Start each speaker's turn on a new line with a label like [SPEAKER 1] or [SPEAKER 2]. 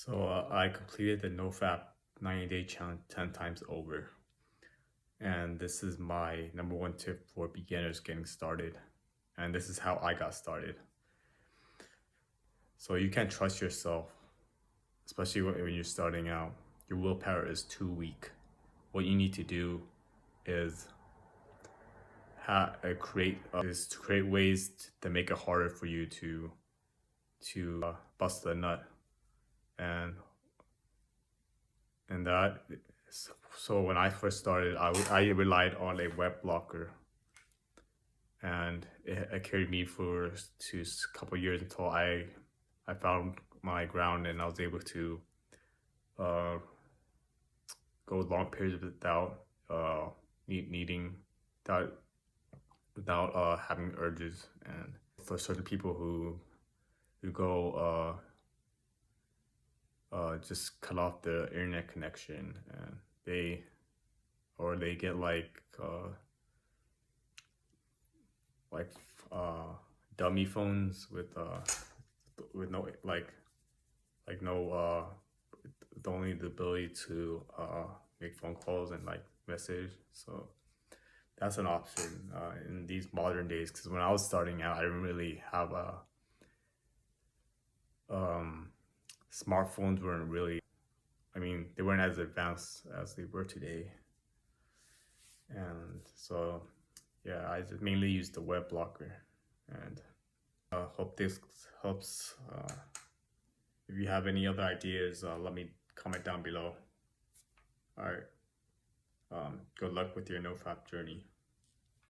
[SPEAKER 1] I completed the NoFap 90-day challenge 10 times over. And this is my number one tip for beginners getting started. And this is how I got started. So you can't trust yourself, especially when you're starting out. Your willpower is too weak. What you need to do is create ways to make it harder for you to bust the nut, and so when I first started, I relied on a web blocker, and it carried me to a couple years until I found my ground, and I was able to go long periods without having urges. And for certain people who go just cut off the internet connection, and they get dummy phones with no with only the ability to make phone calls and message. So that's an option in these modern days, because when I was starting out, I didn't really have smartphones weren't really, they weren't as advanced as they were today. And so yeah, I just mainly use the web blocker, and hope this helps. If you have any other ideas, let me comment down below. All right, good luck with your NoFap journey.